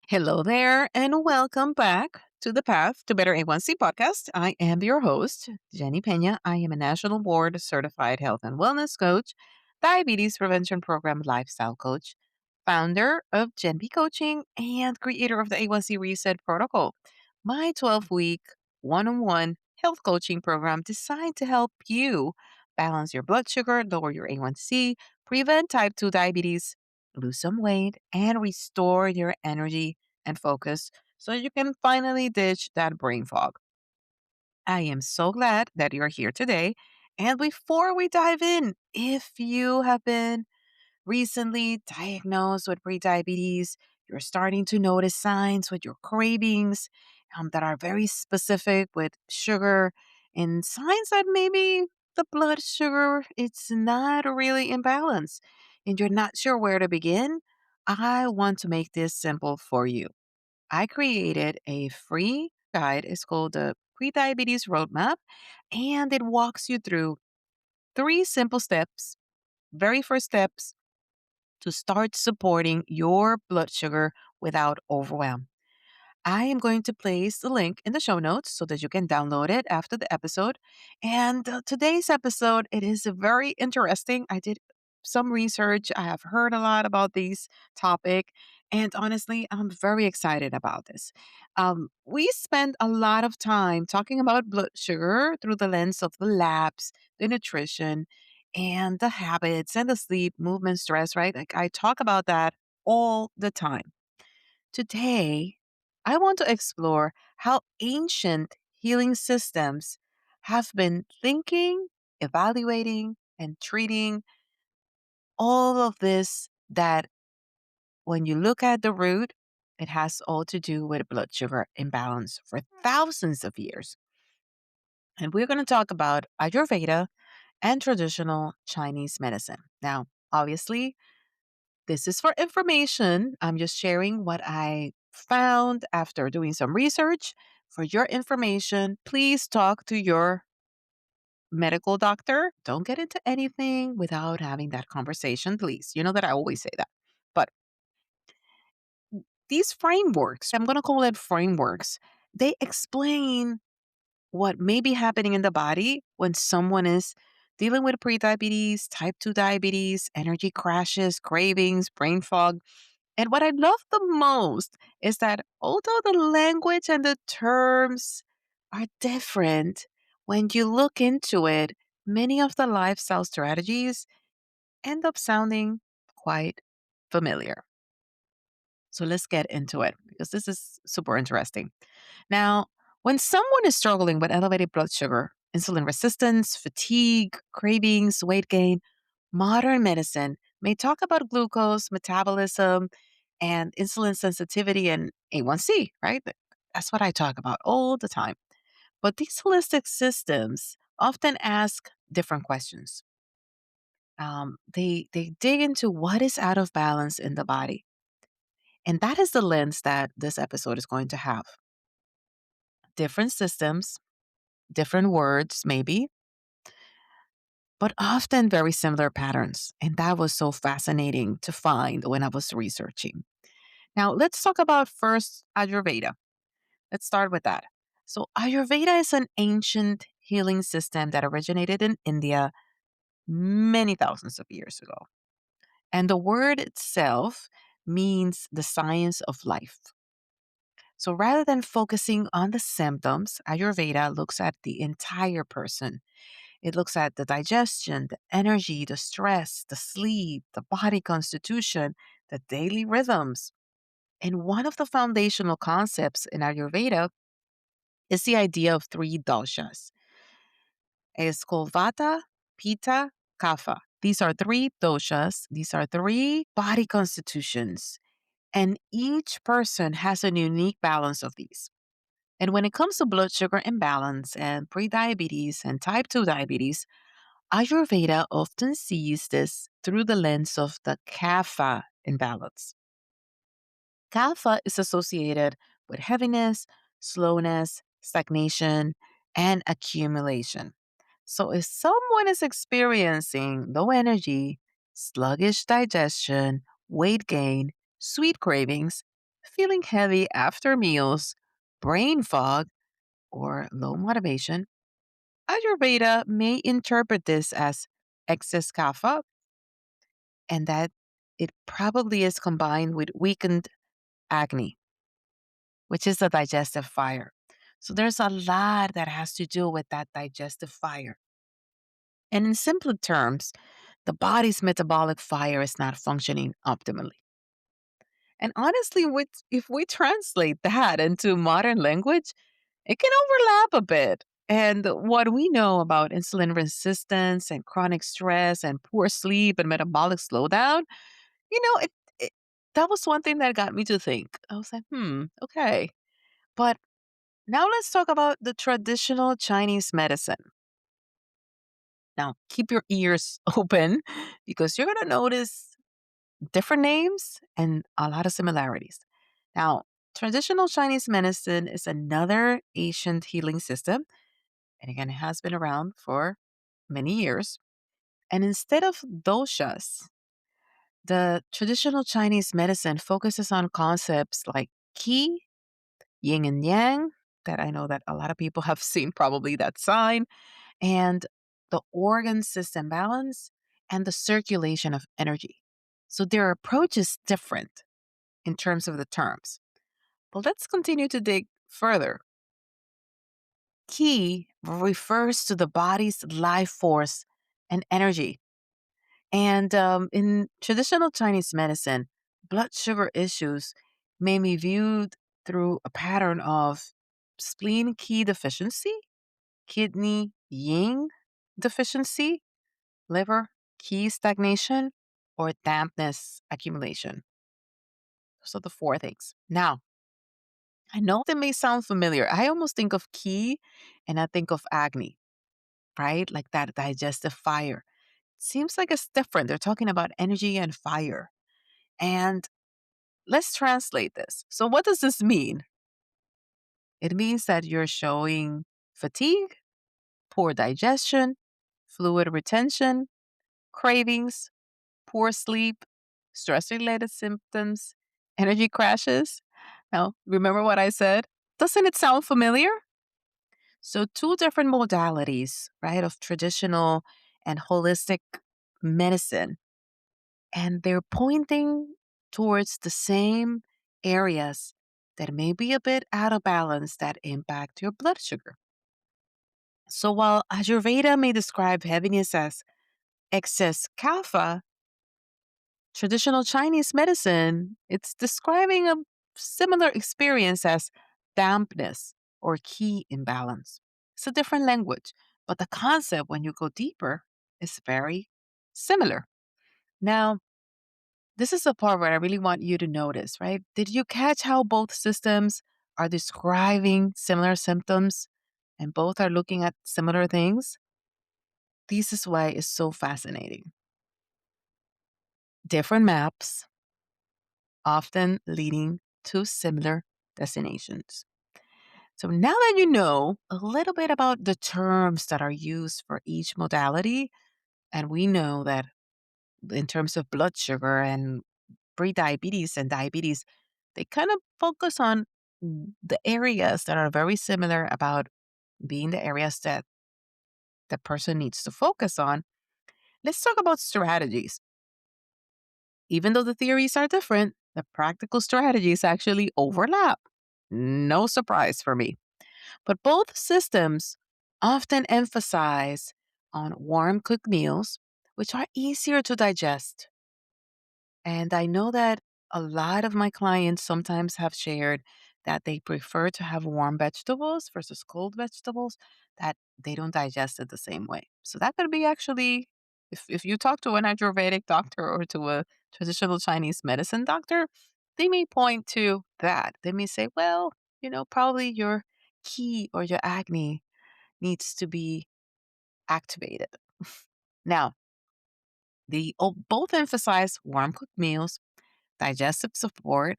Hello there, and welcome back to the Path to Better A1C podcast. I am your host, Jenny Pena. I am a national board certified health and wellness coach, diabetes prevention program lifestyle coach, founder of Gen B Coaching, and creator of the A1C Reset Protocol, my 12-week one-on-one health coaching program designed to help you balance your blood sugar, lower your A1C, prevent type 2 diabetes, lose some weight, and restore your energy and focus so you can finally ditch that brain fog. I am so glad that you're here today. And before we dive in, if you have been recently diagnosed with prediabetes, you're starting to notice signs with your cravings that are very specific with sugar and signs that maybe the blood sugar it's not really in balance and you're not sure where to begin, I want to make this simple for you. I created a free guide. It's called the Prediabetes Roadmap, and it walks you through three simple steps. Very first steps to start supporting your blood sugar without overwhelm. I am going to place the link in the show notes so that you can download it after the episode. And today's episode, it is very interesting. I did some research. I have heard a lot about this topic. And honestly, I'm very excited about this. We spend a lot of time talking about blood sugar through the lens of the labs, the nutrition, and the habits and the sleep, movement, stress, right? Like I talk about that all the time. Today, I want to explore how ancient healing systems have been thinking, evaluating, and treating all of this that when you look at the root, it has all to do with blood sugar imbalance for thousands of years. And we're going to talk about Ayurveda and traditional Chinese medicine. Now, obviously, this is for information. I'm just sharing what I found after doing some research. For your information, please talk to your medical doctor. Don't get into anything without having that conversation, please. You know that I always say that. But these frameworks, I'm going to call it frameworks, they explain what may be happening in the body when someone is dealing with prediabetes, type 2 diabetes, energy crashes, cravings, brain fog. And what I love the most is that although the language and the terms are different, when you look into it, many of the lifestyle strategies end up sounding quite familiar. So let's get into it because this is super interesting. Now, when someone is struggling with elevated blood sugar, insulin resistance, fatigue, cravings, weight gain, modern medicine may talk about glucose, metabolism, and insulin sensitivity and A1C, right? That's what I talk about all the time. But these holistic systems often ask different questions. They dig into what is out of balance in the body. And that is the lens that this episode is going to have. Different systems, different words, maybe, but often very similar patterns. And that was so fascinating to find when I was researching. Now, let's talk about first Ayurveda. Let's start with that. So, Ayurveda is an ancient healing system that originated in India many thousands of years ago. And the word itself means the science of life. So, rather than focusing on the symptoms, Ayurveda looks at the entire person. It looks at the digestion, the energy, the stress, the sleep, the body constitution, the daily rhythms. And one of the foundational concepts in Ayurveda is the idea of three doshas. It's called Vata, Pitta, Kapha. These are three doshas. These are three body constitutions. And each person has a unique balance of these. And when it comes to blood sugar imbalance and prediabetes and type 2 diabetes, Ayurveda often sees this through the lens of the Kapha imbalance. Kapha is associated with heaviness, slowness, stagnation, and accumulation. So, if someone is experiencing low energy, sluggish digestion, weight gain, sweet cravings, feeling heavy after meals, brain fog, or low motivation, Ayurveda may interpret this as excess kapha and that it probably is combined with weakened Agni, which is the digestive fire. So there's a lot that has to do with that digestive fire. And in simpler terms, the body's metabolic fire is not functioning optimally. And honestly, if we translate that into modern language, it can overlap a bit. And what we know about insulin resistance and chronic stress and poor sleep and metabolic slowdown, it that was one thing that got me to think. I was like, okay. But now let's talk about the traditional Chinese medicine. Now, keep your ears open because you're going to notice different names and a lot of similarities. Now, traditional Chinese medicine is another ancient healing system. And again, it has been around for many years. And instead of doshas, the traditional Chinese medicine focuses on concepts like qi, yin and yang, that I know that a lot of people have seen probably that sign, and the organ system balance and the circulation of energy. So their approach is different in terms of the terms. But let's continue to dig further. Qi refers to the body's life force and energy. And in traditional Chinese medicine, blood sugar issues may be viewed through a pattern of spleen qi deficiency, kidney yin deficiency, liver qi stagnation, or dampness accumulation. So the four things. Now, I know that may sound familiar. I almost think of qi and I think of Agni, right? Like that digestive fire. Seems like it's different. They're talking about energy and fire. And let's translate this. So, what does this mean? It means that you're showing fatigue, poor digestion, fluid retention, cravings, poor sleep, stress related symptoms, energy crashes. Now, remember what I said? Doesn't it sound familiar? So, two different modalities, right, of traditional and holistic medicine. And they're pointing towards the same areas that may be a bit out of balance that impact your blood sugar. So, while Ayurveda may describe heaviness as excess kapha, traditional Chinese medicine, it's describing a similar experience as dampness or key imbalance. It's a different language, but the concept, when you go deeper, is very similar. Now, this is the part where I really want you to notice, right? Did you catch how both systems are describing similar symptoms and both are looking at similar things? This is why it's so fascinating. Different maps, often leading to similar destinations. So now that you know a little bit about the terms that are used for each modality, and we know that in terms of blood sugar and pre-diabetes and diabetes, they kind of focus on the areas that are very similar about being the areas that the person needs to focus on. Let's talk about strategies. Even though the theories are different, the practical strategies actually overlap. No surprise for me. But both systems often emphasize on warm cooked meals, which are easier to digest. And I know that a lot of my clients sometimes have shared that they prefer to have warm vegetables versus cold vegetables, that they don't digest it the same way. So that could be actually, if you talk to an Ayurvedic doctor or to a traditional Chinese medicine doctor, they may point to that. They may say, well, probably your ki or your Agni needs to be activated. Now, both emphasize warm cooked meals, digestive support,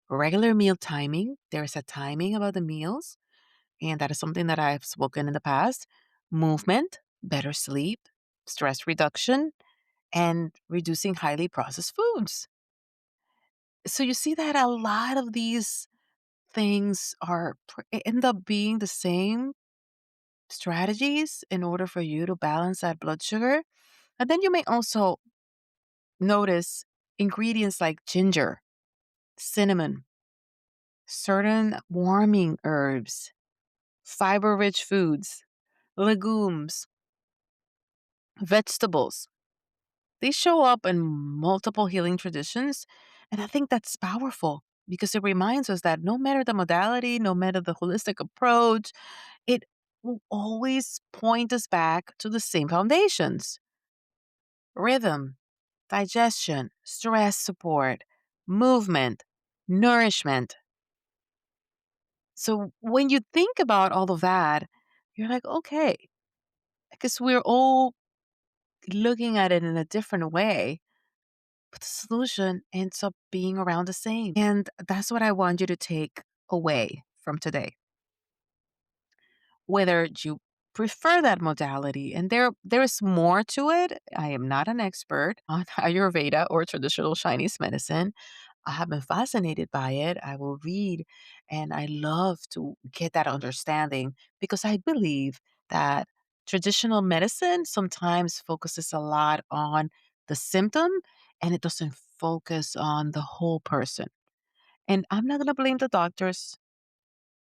regular meal timing. There's a timing about the meals, and that is something that I've spoken in the past. Movement, better sleep, stress reduction, and reducing highly processed foods. So you see that a lot of these things end up being the same strategies in order for you to balance that blood sugar. And then you may also notice ingredients like ginger, cinnamon, certain warming herbs, fiber rich foods, legumes, vegetables. They show up in multiple healing traditions. And I think that's powerful because it reminds us that no matter the modality, no matter the holistic approach, it will always point us back to the same foundations: rhythm, digestion, stress support, movement, nourishment. So when you think about all of that, you're like, okay, because we're all looking at it in a different way, but the solution ends up being around the same. And that's what I want you to take away from today. Whether you prefer that modality, and there's more to it. I am not an expert on Ayurveda or traditional Chinese medicine. I have been fascinated by it. I will read and I love to get that understanding because I believe that traditional medicine sometimes focuses a lot on the symptom and it doesn't focus on the whole person. And I'm not going to blame the doctors.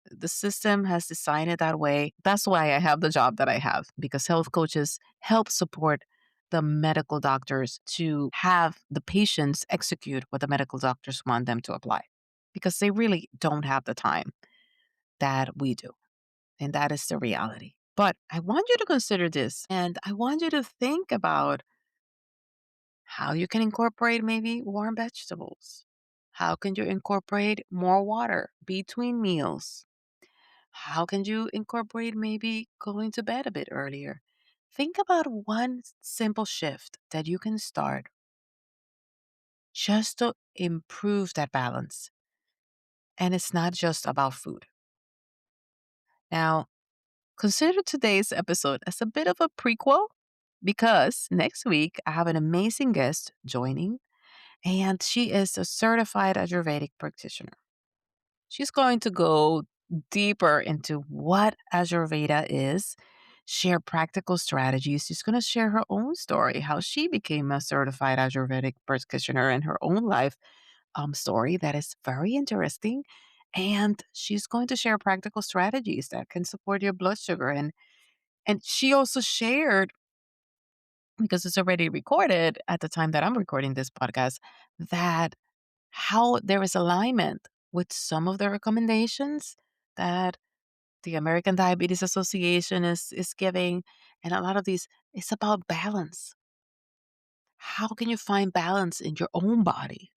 The system has designed it that way. That's why I have the job that I have, because health coaches help support the medical doctors to have the patients execute what the medical doctors want them to apply because they really don't have the time that we do. And that is the reality. But I want you to consider this and I want you to think about how you can incorporate maybe warm vegetables. How can you incorporate more water between meals? How can you incorporate maybe going to bed a bit earlier? Think about one simple shift that you can start just to improve that balance. And it's not just about food. Now, consider today's episode as a bit of a prequel because next week I have an amazing guest joining, and she is a certified Ayurvedic practitioner. She's going to go deeper into what Ayurveda is, share practical strategies. She's going to share her own story, how she became a certified Ayurvedic practitioner in her own life story that is very interesting. And she's going to share practical strategies that can support your blood sugar. And she also shared, because it's already recorded at the time that I'm recording this podcast, that how there is alignment with some of the recommendations that the American Diabetes Association is giving. And a lot of these, it's about balance. How can you find balance in your own body?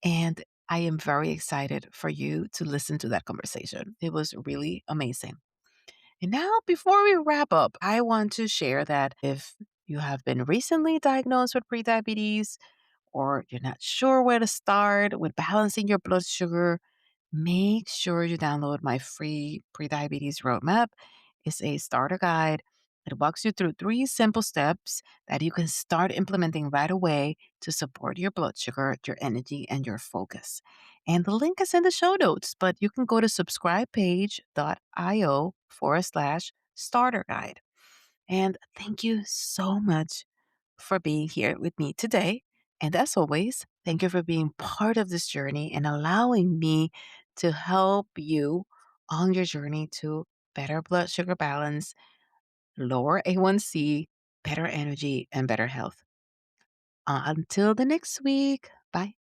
And I am very excited for you to listen to that conversation. It was really amazing. And now, before we wrap up, I want to share that if you have been recently diagnosed with prediabetes, or you're not sure where to start with balancing your blood sugar, make sure you download my free prediabetes roadmap. It's a starter guide. It walks you through 3 simple steps that you can start implementing right away to support your blood sugar, your energy, and your focus. And the link is in the show notes, but you can go to subscribepage.io/starter guide. And thank you so much for being here with me today. And as always, thank you for being part of this journey and allowing me to help you on your journey to better blood sugar balance, lower A1C, better energy, and better health. Until the next week, bye.